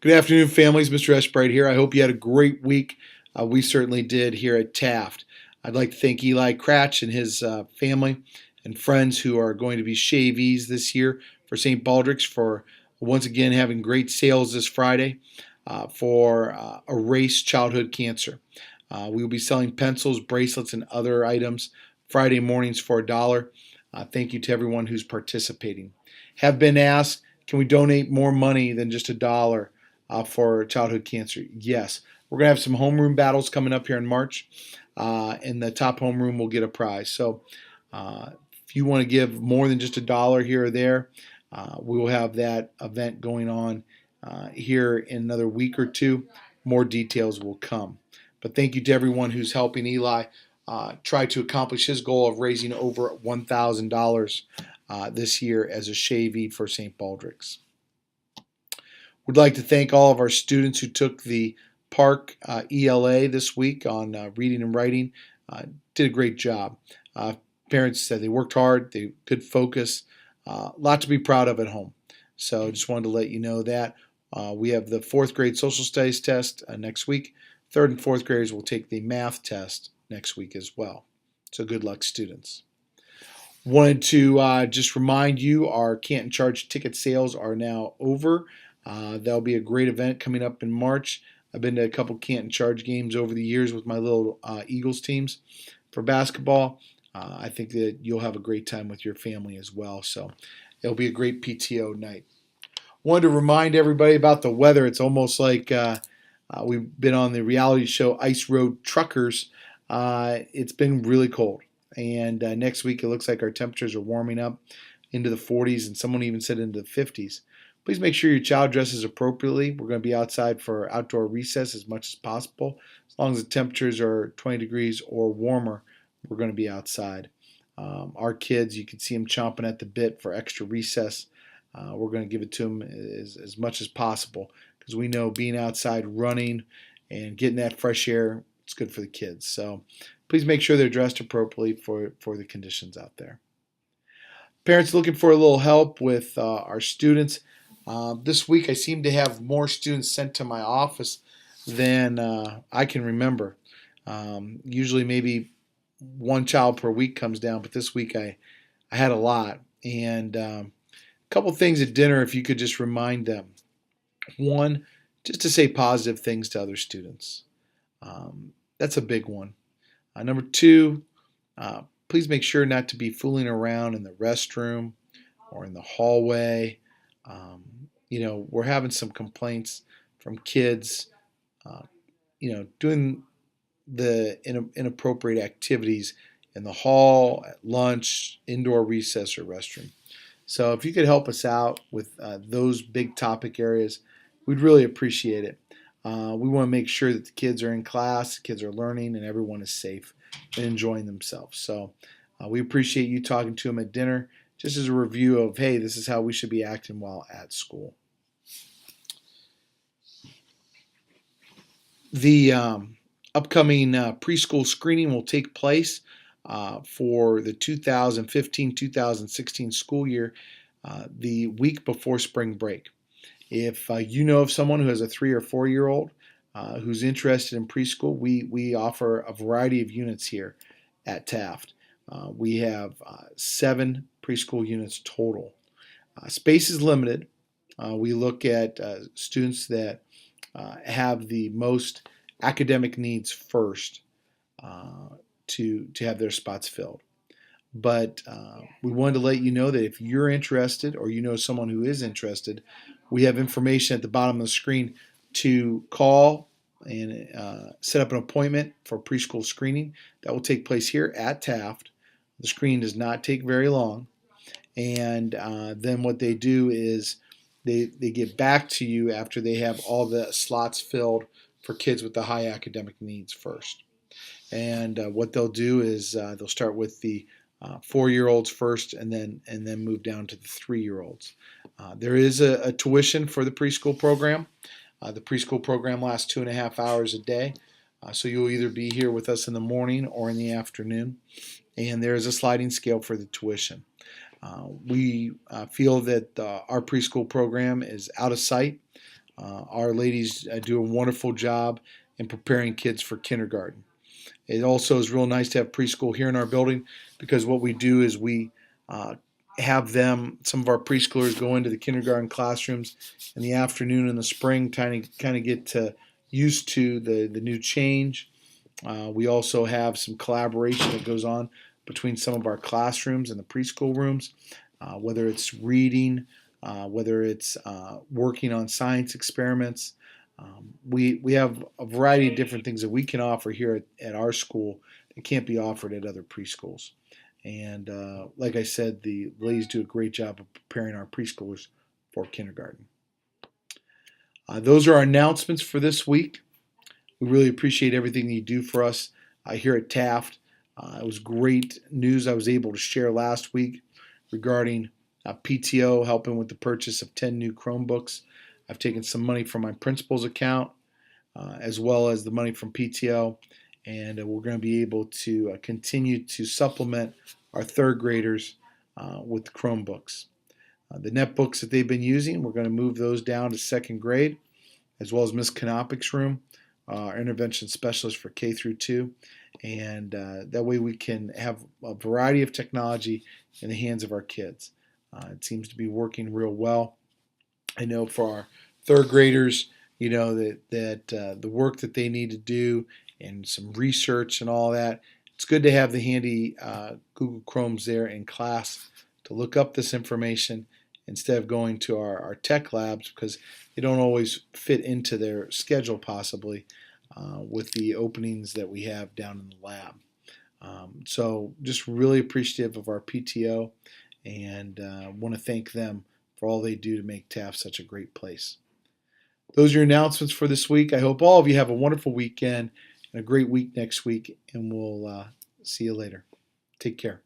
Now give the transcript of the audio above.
Good afternoon, families. Mr. Esbright here. I hope you had a great week. We certainly did here at Taft. I'd like to thank Eli Cratch and his family and friends who are going to be shavees this year for St. Baldrick's for once again having great sales this Friday for Erase Childhood Cancer. We will be selling pencils, bracelets, and other items Friday mornings for $1. Thank you to everyone who's participating. Have been asked, can we donate more money than just $1 for childhood cancer? Yes. We're going to have some homeroom battles coming up here in March, and the top homeroom will get a prize. So if you want to give more than just $1 here or there, we will have that event going on here in another week or two. More details will come. But thank you to everyone who's helping Eli try to accomplish his goal of raising over $1,000 this year as a shavee for St. Baldrick's. We'd like to thank all of our students who took the Park ELA this week on reading and writing. Did a great job. Parents said they worked hard, they good focus, a lot to be proud of at home. So just wanted to let you know that. We have the fourth grade social studies test next week. Third and fourth graders will take the math test next week as well. So good luck, students. Wanted to just remind you our Canton Charge ticket sales are now over. That'll be a great event coming up in March. I've been to a couple Canton Charge games over the years with my little Eagles teams for basketball. I think that you'll have a great time with your family as well. So it'll be a great PTO night. Wanted to remind everybody about the weather. It's almost like we've been on the reality show Ice Road Truckers. It's been really cold. And next week it looks like our temperatures are warming up into the 40s, and someone even said into the 50s. Please make sure your child dresses appropriately. We're going to be outside for outdoor recess as much as possible. As long as the temperatures are 20 degrees or warmer, we're going to be outside. Our kids, you can see them chomping at the bit for extra recess. We're going to give it to them as much as possible because we know being outside running and getting that fresh air, it's good for the kids. So please make sure they're dressed appropriately for the conditions out there. Parents looking for a little help with our students. This week I seem to have more students sent to my office than I can remember. Usually maybe one child per week comes down, but this week I had a lot. And a couple things at dinner, if you could just remind them. One, just to say positive things to other students. That's a big one. Number two, please make sure not to be fooling around in the restroom or in the hallway. We're having some complaints from kids, doing the inappropriate activities in the hall, at lunch, indoor recess, or restroom. So if you could help us out with those big topic areas, we'd really appreciate it. We want to make sure that the kids are in class, the kids are learning, and everyone is safe and enjoying themselves. So we appreciate you talking to them at dinner, just as a review of, hey, this is how we should be acting while at school. The upcoming preschool screening will take place for the 2015-2016 school year the week before spring break. If you know of someone who has a 3 or 4-year-old who's interested in preschool, we offer a variety of units here at Taft. We have 7 preschool units total. Space is limited. We look at students that have the most academic needs first to have their spots filled. But we wanted to let you know that if you're interested or you know someone who is interested, we have information at the bottom of the screen to call and set up an appointment for preschool screening. That will take place here at Taft. The screening does not take very long. And then what they do is they get back to you after they have all the slots filled for kids with the high academic needs first. And what they'll do is they'll start with the 4-year-olds first, and then move down to the 3-year-olds. There is a tuition for the preschool program. The preschool program lasts 2.5 hours a day, so you'll either be here with us in the morning or in the afternoon. And there is a sliding scale for the tuition. We feel that our preschool program is out of sight Our ladies do a wonderful job in preparing kids for kindergarten. It also is real nice to have preschool here in our building because what we do is we uh, have some of our preschoolers go into the kindergarten classrooms in the afternoon in the spring, kind of get used to the new change. We also have some collaboration that goes on between some of our classrooms and the preschool rooms, whether it's reading, whether it's working on science experiments. We have a variety of different things that we can offer here at our school that can't be offered at other preschools. And like I said, the ladies do a great job of preparing our preschoolers for kindergarten. Those are our announcements for this week. We really appreciate everything that you do for us here at Taft. It was great news I was able to share last week regarding PTO helping with the purchase of 10 new Chromebooks. I've taken some money from my principal's account as well as the money from PTO, and we're going to be able to continue to supplement our third graders with Chromebooks. The netbooks that they've been using, we're going to move those down to second grade, as well as Miss Kanopic's room, our intervention specialist for K through 2. And that way we can have a variety of technology in the hands of our kids. It seems to be working real well. I know for our third graders, that the work that they need to do and some research and all that, it's good to have the handy Google Chromes there in class to look up this information instead of going to our tech labs because they don't always fit into their schedule possibly with the openings that we have down in the lab. So just really appreciative of our PTO and want to thank them for all they do to make Taft such a great place. Those are your announcements for this week. I hope all of you have a wonderful weekend and a great week next week, and we'll see you later. Take care.